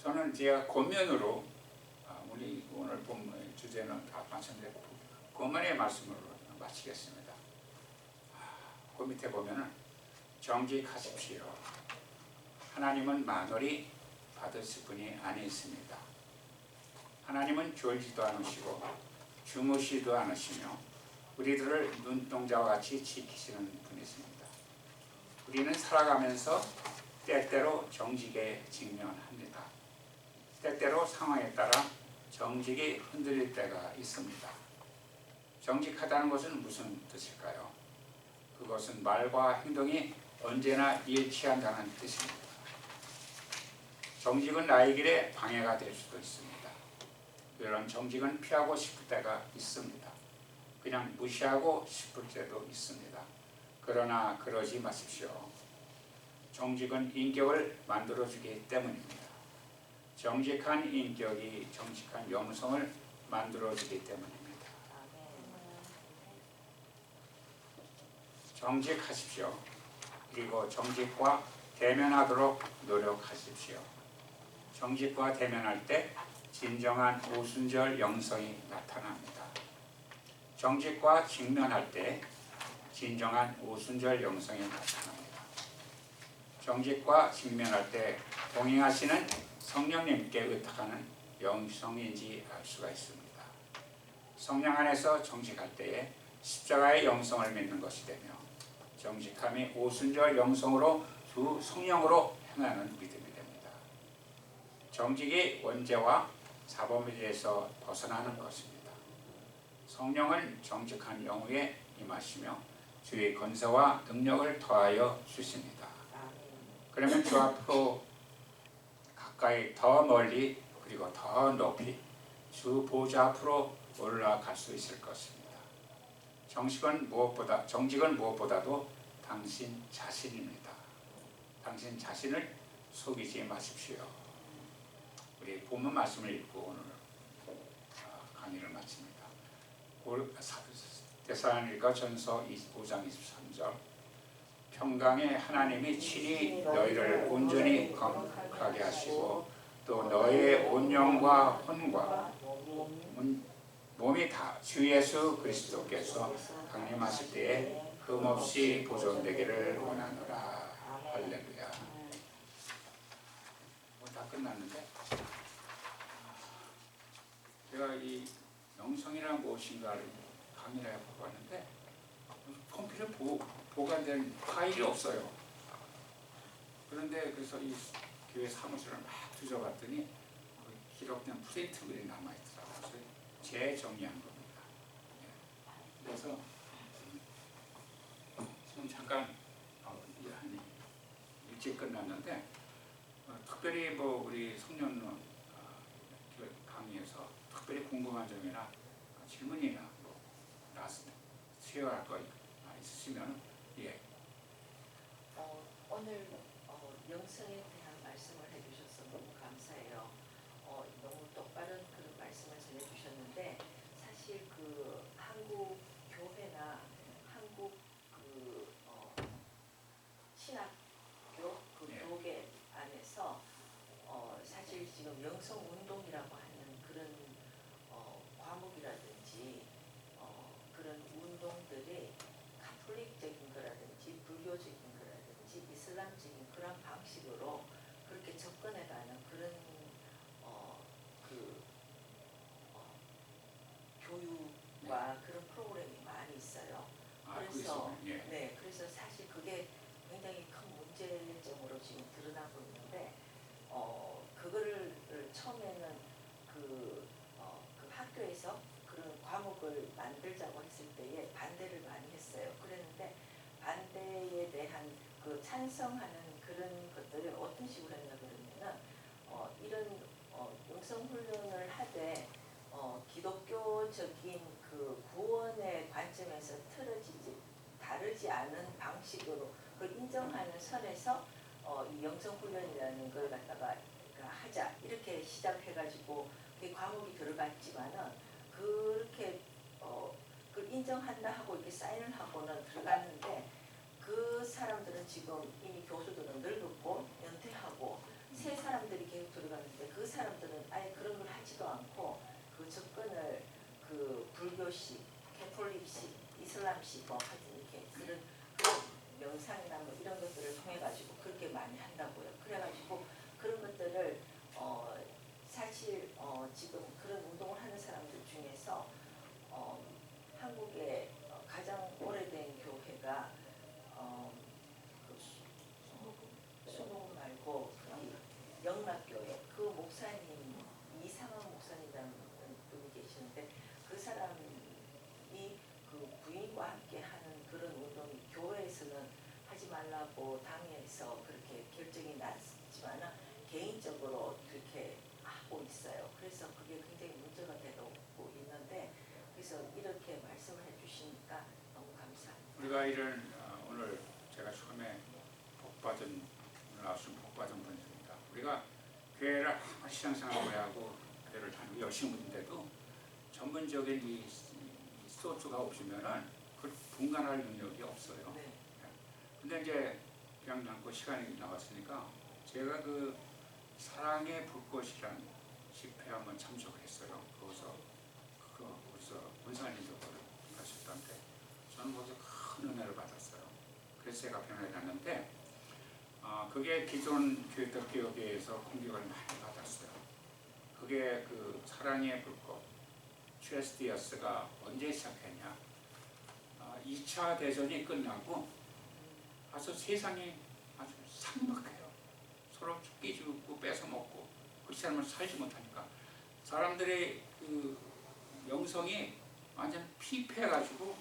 저는 제가 권면으로 우리 오늘 본문의 주제는 다 마찬가지고 본문의 말씀으로 마치겠습니다. 그 밑에 보면은 정직하십시오. 하나님은 만월이 받으실 분이 아니십니다. 하나님은 졸지도 않으시고 주무시도 않으시며 우리들을 눈동자와 같이 지키시는 분이십니다. 우리는 살아가면서 때때로 정직에 직면합니다. 때때로 상황에 따라 정직이 흔들릴 때가 있습니다. 정직하다는 것은 무슨 뜻일까요? 그것은 말과 행동이 언제나 일치한다는 뜻입니다. 정직은 나의 길에 방해가 될 수도 있습니다. 이런 정직은 피하고 싶을 때가 있습니다. 그냥 무시하고 싶을 때도 있습니다. 그러나 그러지 마십시오. 정직은 인격을 만들어주기 때문입니다. 정직한 인격이 정직한 영성을 만들어주기 때문입니다. 정직하십시오. 그리고 정직과 대면하도록 노력하십시오. 정직과 대면할 때 진정한 오순절 영성이 나타납니다. 정직과 직면할 때 진정한 오순절 영성이 나타납니다. 정직과 직면할 때 동행하시는 성령님께 의탁하는 영성인지 알 수가 있습니다. 성령 안에서 정직할 때에 십자가의 영성을 믿는 것이 되며 정직함이 오순절 영성으로 주 성령으로 행하는 믿음이 됩니다. 정직이 원죄와 사범에서 벗어나는 것입니다. 성령은 정직한 영후에 임하시며 주의 권세와 능력을 더하여 주십니다. 그러면 주 앞으로 가까이 더 멀리 그리고 더 높이 주 보좌 앞으로 올라갈 수 있을 것입니다. 정직은 무엇보다도 당신 자신입니다. 당신 자신을 속이지 마십시오. 우리 본문 말씀을 읽고 오늘 강의를 마칩니다. 데살로니가 전서 5장 23절 평강의 하나님이 친히 너희를 온전히 거룩하게 하시고 또 너희의 온 영과 혼과 몸이 다 주 예수 그리스도께서 강림하실 때에 흠없이 보존되기를 원하노라. 할렐루야. 다 끝났는데 제가 이 영성이란 무엇인가를 강의를 해보았는데 컴퓨터에 보관된 파일이 없어요. 그런데 그래서 이 교회 사무실을 막 뒤져봤더니 기록된 프린트물이 남아있더라고요. 그래서 재정리한 겁니다. 그래서 지금 잠깐 일찍 끝났는데 특별히 우리 성년 강의에서 특별히 궁금한 점이나 질문이나 수요할 거 있으시면 예. 오늘 영성에 대한 말씀을 해주셔서 너무 감사해요. 너무 똑바른 그런 말씀을 전해주셨는데 사실 그 한국 교회나 한국 신학교 그 교계 안에서 사실 지금 영성 운동이라고 하는 그런 과목이라든지 그런 운동들이 카톨릭적인 거라든지 불교적인 거라든지 이슬람적인 그런 방식으로 그렇게 접근해가는 그런 교육과 그런 프로그램이 많이 있어요. 그래서 네, 그래서 사실 그게 굉장히 큰 문제점으로 지금 드러나고 있는데 그거를 처음에는 그 학교에서 그런 과목을 만들자고 했을 때에 반대를 많이 했어요. 그랬는데 반대에 대한 그 찬성하는 그런 것들을 어떤 식으로 했냐 그러면은 이런 영성 훈련을 하되 기독교적인 그 구원의 관점에서 다르지 않은 방식으로 그걸 인정하는 선에서 이 영성 훈련이라는 걸 갖다가 하자 이렇게 시작해가지고 그 과목이 들어갔지만은 그렇게 그걸 인정한다 하고 이렇게 사인을 하고는 들어갔는데 그 사람들은 지금 이미 교수들은 늙었고 연퇴하고 새 사람들이 계속 들어가는데 그 사람들은 아예 그런 걸 하지도 않고 불교식, 캐톨릭식, 이슬람식 뭐 하여튼 이렇게 그런 명상이나 뭐 이런 것들을 통해 가지고 그렇게 많이 한다고요. 그래가지고 그런 것들을 사실 지금 그런 운동을 하는 사람들 중에서 한국의 가장 오래된 교회가 수목 말고 영락교회 그 목사님 이상한 목사님이라는 분이 계시는데 그 사람이 그 부인과 함께 하는 그런 운동이 교회에서는 하지 말라고 당에서 그렇게 결정이 났지만 개인적으로 그렇게 하고 있어요. 그래서 그게 굉장히 문제가 되고 있는데 그래서 이렇게 말씀을 해주시니까 너무 감사합니다. 우리가 이런 오늘 제가 처음에 복받은 오늘 나왔으면 복받은 분입니다. 우리가 교회를 신앙생활 오래 하고 교회를 다니고 열심히 있는데도 전문적인 이 소스가 없으면은 그 분간할 능력이 없어요. 네. 근데 이제 그냥 남고 시간이 나왔으니까 제가 그 사랑의 불꽃이라는 집회 한번 참석했어요. 거기서 원사님도 가셨던데 저는 거기서 큰 은혜를 받았어요. 그래서 제가 변화를 났는데 그게 기존 교회에서 공격을 많이 받았어요. 그게 그 사랑의 불꽃 GSDS가 언제 시작했냐? 2차 대전이 끝나고 아주 세상이 아주 삭막해요. 서로 죽기 죽고 뺏어 먹고 그렇지 않으면 살지 못하니까 사람들의 그 영성이 완전 피폐해가지고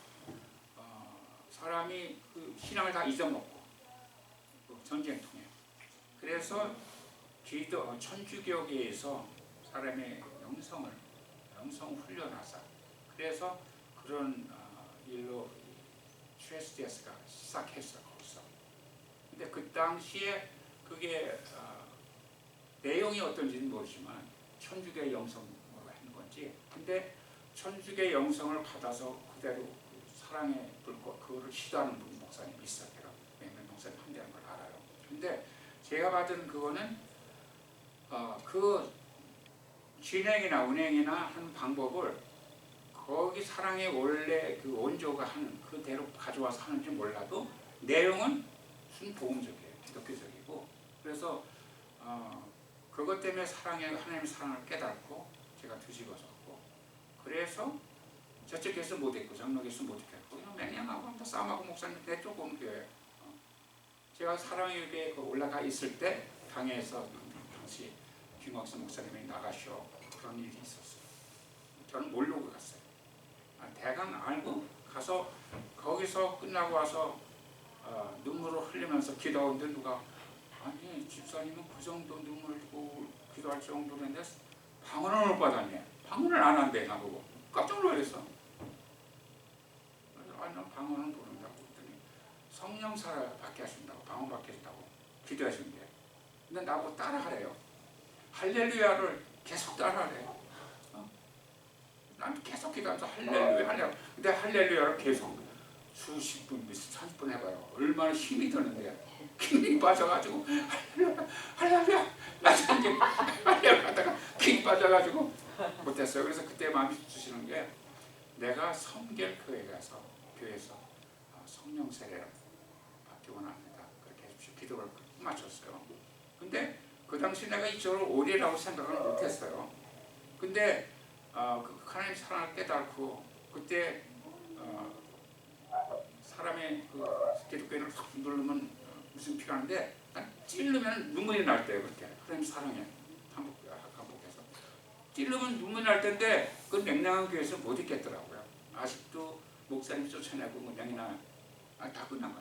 사람이 그 신앙을 다 잊어먹고 그 전쟁 통해 그래서 천주교계에서 사람의 영성 훈련하자 그래서 그런 일로 GSDS가 시작했어요. 거기서. 근데 그 당시에 그게 내용이 어떤지는 모르지만 천주교의 영성으로 하는 건지 근데 천주교의 영성을 받아서 그대로 사랑의 불꽃 그거를 시도하는 분 목사님이 있어요. 제가 몇몇 목사님 한다는 걸 알아요. 근데 제가 받은 그거는 그 진행이나 운행이나 하는 방법을 거기 사랑의 원래 그 원조가 하는 그대로 가져와서 하는지 몰라도 내용은 순복음적이에요. 기독교적이고 그래서 그것 때문에 하나님의 사랑을 깨닫고 제가 뒤집어졌고 그래서 저쪽에서 못했고 장로에서 못했고 그냥 맹랑하고 다 싸움하고 목사님 내쪽 오는 교회 제가 사랑의 교회에 올라가 있을 때 당에서 당시 김학수 목사님이 나가셔 그런 일이 있었어요. 저는 모르고 갔어요. 대강 알고 가서 거기서 끝나고 와서 눈물을 흘리면서 기도하는데 누가 아니 집사님은 그 정도 눈물 흘리고 기도할 정도인데 방언을 못 받았네. 방언을 안 한대 나보고 깜짝 놀랐어. 그래서 아니 난 방언을 모른다고 했더니 성령 살아 받게 하신다고 방언 받게 하신다고 기도하시는데 근데 나보고 따라하래요. 할렐루야를 계속 따라하래요. 난 계속 기도하면서 할렐루야. 근데 할렐루야를 계속 수십 분, 30분 해봐요. 얼마나 힘이 드는데 힘이 빠져가지고 할렐루야. 나중에 할렐루야 하다가 힘이 빠져가지고 못했어요. 그래서 그때 마음이 주시는 게 내가 성결교회 가서 교회에서 성령 세례를 받기 원합니다. 그렇게 해주십시오. 기도를 마쳤어요. 근데 그 당시 내가 이쪽을 오리라고 생각을 못했어요. 근데 그 하나님 사랑을 깨닫고 그때 사람의 그 기독교인을 확 누르면 무슨 필요한데 찔르면 눈물이 날 때요. 그렇게 하나님 사랑에 반복해서 찔르면 눈물이 날 텐데 그 맹랑한 교회에서 못 있겠더라고요. 아직도 목사님 쫓아내고 문양이나 다 끝난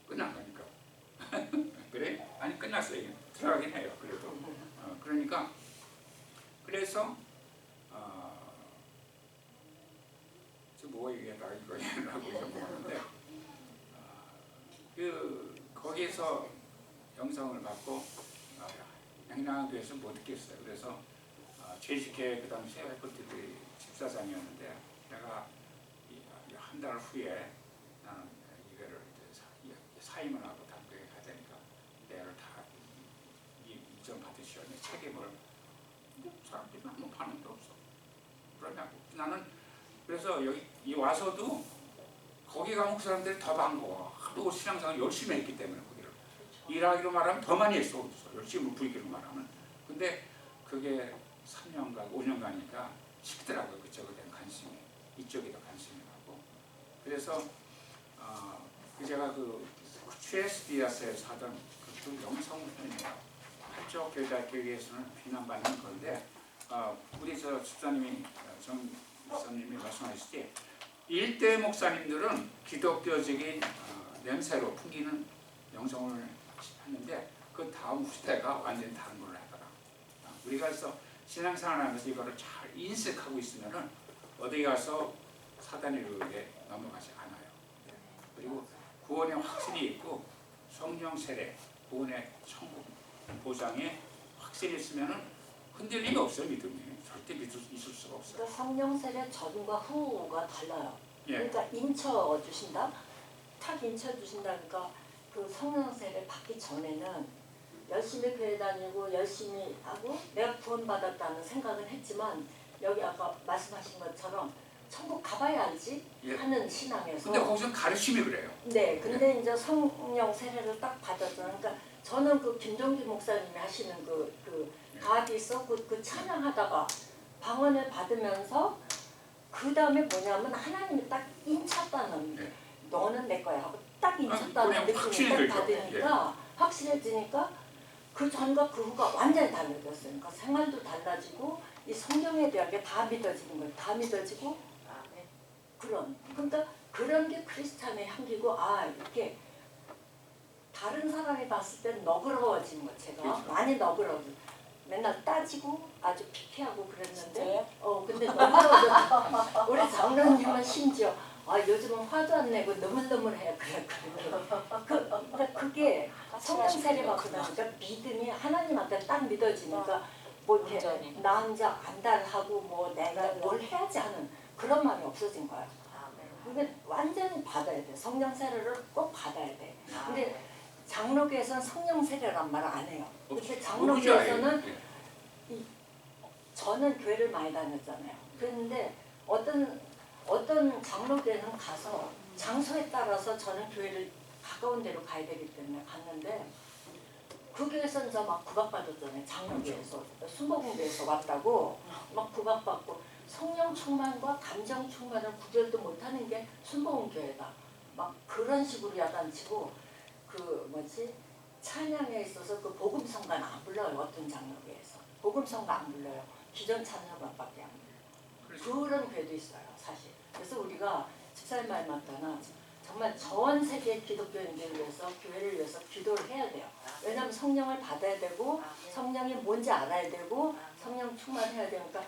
거니까 그래? 아니 끝났어요. 들어가긴 해요. 그래도 그러니까 그래서 뭐 얘기하다가 이거 하고 있었는데 거기에서 영성을 받고 양양한 교회에서 못 듣겠어요. 그래서 JCK 그 당시에 그때 집사장이었는데 내가 한 달 후에 나는 이거를 사임을 하고 당교에 가야 되니까 내를 다 이전 받으시오. 책임을 사람들이 아무 반응도 없어. 그러냐고 나는 그래서 여기 와서도 거기 가면 그 사람들이 더 반가워. 하도 신앙생활 열심히 했기 때문에 거기를. 일하기로 말하면 더 많이 했어. 열심히 부이기로 말하면. 근데 그게 3년간 5년간이니까 식더라고요. 그쪽에 대한 관심이. 이쪽에 더 관심이 가고. 그래서 제가 그 최스디아스에서 하던 그 영성훈련이에요. 한쪽 교회에서는 비난받는 건데 우리 저 집사님이 정 목사님이 말씀하시지 1대 목사님들은 기독교적인 냄새로 풍기는 영성을 하는데 그 다음 후대가 완전히 다른 걸로 하더라. 우리가 그래서 신앙생활 하면서 이거를 잘 인식하고 있으면은 어디 가서 사단의 유혹에 넘어가지 않아요. 그리고 구원의 확신이 있고 성령 세례, 구원의 천국 보장에 확신이 있으면은 흔들림이 없어요. 믿음이 절대 있을 수가 없어요. 그러니까 성령 세례 전과 후가 달라요. 예. 그러니까 인쳐 주신다, 탁 인쳐 주신다. 그러니까 그 성령 세례 받기 전에는 열심히 교회 다니고 열심히 하고 내가 구원받았다는 생각은 했지만 여기 아까 말씀하신 것처럼 천국 가봐야 알지 예. 하는 신앙에서. 근데 거기서 가르침이 그래요. 네, 근데 이제 성령 세례를 딱 받았잖아요. 그러니까 저는 그 김종기 목사님이 하시는 그 가디서 그 찬양하다가 방언을 받으면서 그 다음에 뭐냐면 하나님이 딱 인쳤다는 네. 너는 내 거야 하고 딱 인쳤다는 그냥 느낌이 딱 확신이 받으니까 확실해지니까 그 전과 그 후가 완전히 달라졌어요. 그러니까 생활도 달라지고 이 성경에 대한 게 다 믿어지는 거예요. 다 믿어지고 그러니까 그런 게 크리스찬의 향기고 이렇게 다른 사람이 봤을 땐 너그러워진 거 제가 그렇죠. 많이 너그러워. 맨날 따지고 아주 피키하고 그랬는데 진짜요? 근데 너그러워졌어. 우리 장로님은 심지어 요즘은 화도 안 내고 너물너물해 그래. 그게 성령 세례 받고 나니까 믿음이 하나님한테 딱 믿어지니까 뭐 이렇게 완전히. 나 혼자 안달하고 뭐 내가 뭘 해야지 하는 그런 마음이 없어진 거야. 그게 완전히 받아야 돼. 성령 세례를 꼭 받아야 돼. 근데 장로교에서는 성령 세례란 말을 안 해요. 근데 장로교에서는 저는 교회를 많이 다녔잖아요. 그런데 어떤 장로교회는 가서 장소에 따라서 저는 교회를 가까운 데로 가야 되기 때문에 갔는데 그 교회에서는 저 막 구박받았잖아요. 장로교에서 순복음교에서 왔다고 막 구박받고 성령 충만과 감정 충만을 구별도 못하는 게 순복음교회다. 막 그런 식으로 야단치고 찬양에 있어서 그 복음성가는 안 불러요. 어떤 장로교에서 복음성가 안 불러요. 기존 찬양밖에 안 불러요. 그런 교회도 있어요. 사실. 그래서 우리가 집사님 말 맞다나 정말 전 세계 기독교인들을 위해서 교회를 위해서 기도를 해야 돼요. 왜냐하면 성령을 받아야 되고 성령이 뭔지 알아야 되고 성령 충만해야 되니까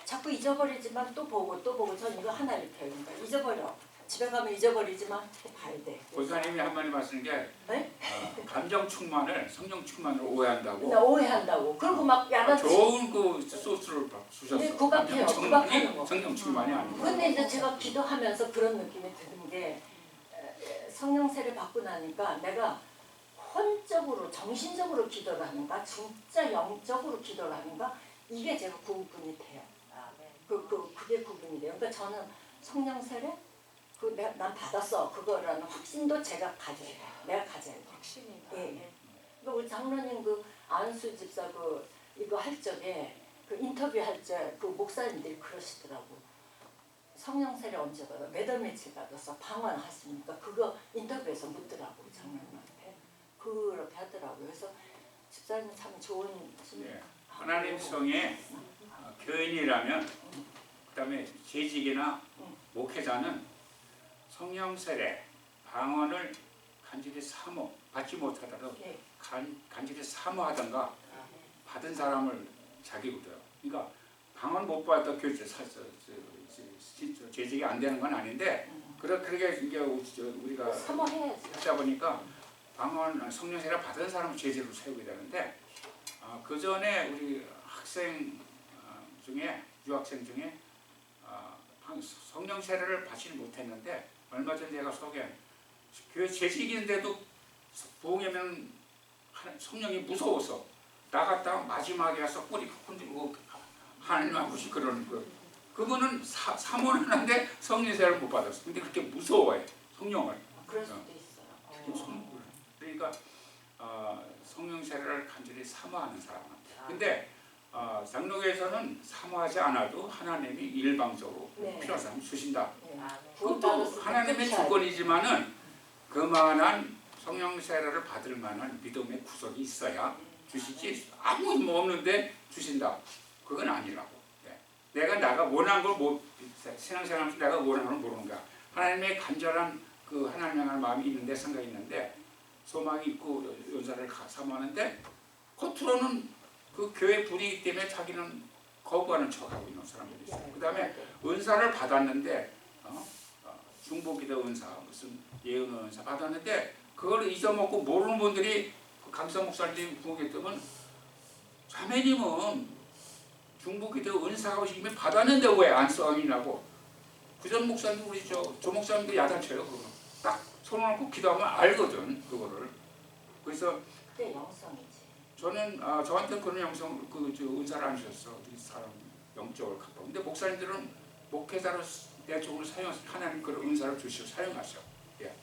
자꾸 잊어버리지만 또 보고 전 이거 하나 이렇게 해요. 그러니까 잊어버려. 집에 가면 잊어버리지만 또 봐야 돼. 보사님이 한 말이 말씀인 게 네? 감정 충만을 성령 충만으로 오해한다고. 오해한다고. 그리고 막 야단치. 좋은 그 소스를 주셨어. 근데 구박해요. 감정 구박하는 충만이 거. 성령 충만이 아니고. 근데 이제 제가 기도하면서 그런 느낌이 드는 게 성령 세례 받고 나니까 내가 혼적으로 정신적으로 기도를 하는가 진짜 영적으로 기도를 하는가 이게 제가 구분이 돼요. 그게 구분이 돼요. 그러니까 저는 성령 세례 난 받았어 그거라는 확신도 제가 가져야 돼요. 내가 가져야 돼요. 확신이. 예. 그러니까 우리 장로님 안수 집사 이거 할 적에 인터뷰 할 때 목사님들이 그러시더라고. 성령 세례 언제 받아? 몇 월 며칠 받았어? 방언하십니까? 그거 인터뷰에서 묻더라고 장로님한테. 그렇게 하더라고요. 그래서 집사님 참 좋은 네. 하나님 성에 교인이라면 그다음에 재직이나 목회자는 성령 세례, 방언을 간절히 받지 못하더라도 네. 간절히 사모하던가 받은 사람을 자기거든. 그러니까 방언 못 받아 재직이 안 되는 건 아닌데 그렇게 이제 우리가 사모해야지. 하다 보니까 방언 성령 세례 받은 사람을 재직으로 세우게 되는데 그 전에 우리 학생 중에 유학생 중에 성령 세례를 받지는 못했는데 얼마 전에 제가 소개한 교회 재직인데도 부흥회면 성령이 무서워서 나갔다가 마지막에 가서 꼬리 흔들고 하나님 아버지 그러는 그 그분은 사모하는데 성령세를 못 받았어. 근데 그렇게 무서워해 성령을. 그럴 수도 있어요. 특히 성령을. 그러니까 성령세를 간절히 사모하는 사람한테. 근데 장로교에서는 사모하지 않아도 하나님이 일방적으로 네. 필요한 사람 주신다. 네. 그것도 하나님의 주권이지만은 그만한 성령세례를 받을 만한 믿음의 구석이 있어야 주시지. 아무 뭐 없는데 주신다. 그건 아니라고. 내가 원한 걸 못, 신앙생활하면서 내가 원하는 걸 모르는 거야. 하나님의 간절한 그 하나님 향한 마음이 있는데, 생각이 있는데, 소망이 있고 연사를 사모하는데, 겉으로는 그 교회 분위기 때문에 자기는 거부하는 척하고 있는 사람들이 있어요. 그 다음에 은사를 받았는데, 중보기도 은사, 무슨 예언 은사 받았는데, 그걸 잊어먹고 모르는 분들이 그 강성 목사님 부흥회 때면 자매님은 중보기도 은사가 이미 받았는데 왜 안 써이냐고. 그전 목사님 우리 조 목사님도 야단쳐요. 그거 딱 손을 얹고 기도하면 알거든 그거를. 그래서 그때 영성이지. 저는 저한테 그런 영성 은사를 안 주셨어. 우리 사람 영적을 갖고. 근데 목사님들은 목회자로 내 쪽으로 사용하셔. 하나님 그런 은사를 주시고 사용하셔. 예,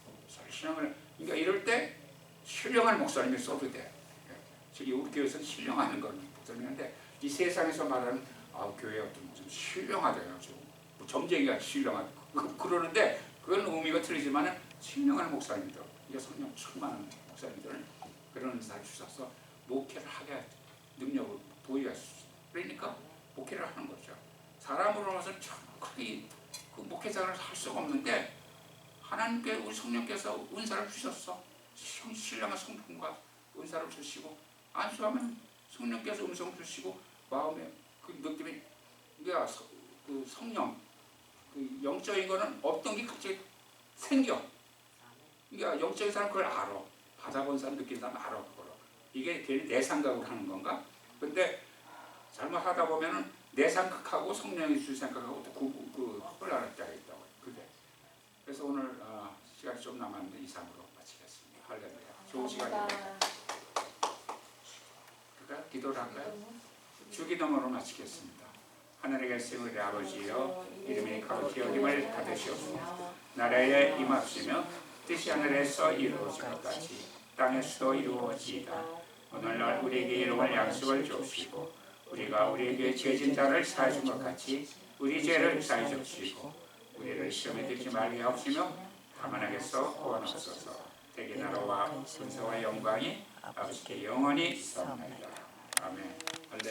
신앙을. 그러니까 이럴 때 신령한 목사님이 써도 돼. 예. 우리 교회에서는 신령하는 걸 목사님인데. 이 세상에서 말하는 교회 어떤 좀 신령하다요. 뭐 점쟁이가 신령하다 그러는데 그건 의미가 틀리지만 신령한 목사님들, 이게 성령 충만한 목사님들은 그런 은사를 주셔서 목회를 하게 능력을 보이게 하시죠. 그러니까 목회를 하는 거죠. 사람으로서는 정확히 그 목회자를 할 수가 없는데 하나님께 우리 성령께서 은사를 주셨어. 신령한 성품과 은사를 주시고 안수하면 성령께서 음성 주시고 마음에 그 느낌이 그 성령 그 영적인 거는 어떤 게 갑자기 생겨. 그러니까 영적인 사람 그걸 알아. 받아본 사람 느낀 사람 알아. 그걸. 이게 괜히 내 생각으로 하는 건가? 근데 잘못하다 보면은 내 생각하고 성령이 줄 생각하고 또 혼란할 때가 있다고. 그게. 그래서 오늘 시간이 좀 남았는데 이상으로 마치겠습니다. 할렐루야. 좋은 시간이에요. 그러니까 기도를 할까요? 주기도문으로 마치겠습니다. 하늘에 계신 우리 아버지여, 이름이 거룩히 여김을 받으시옵소서. 나라에 임합시며 뜻이 하늘에서 이루어진 것 같이 땅에서도 이루어지이다. 오늘날 우리에게 일용할 양식을 주옵시고 우리가 우리에게 죄진 자를 사해 준 것 같이 우리 죄를 사해 주옵시고 우리를 시험에 들지 말게 하옵시며 다만 하게서 구원하옵소서. 대개 나라와 권세와 영광이 아버지께 영원히 있사옵나이다. 아멘.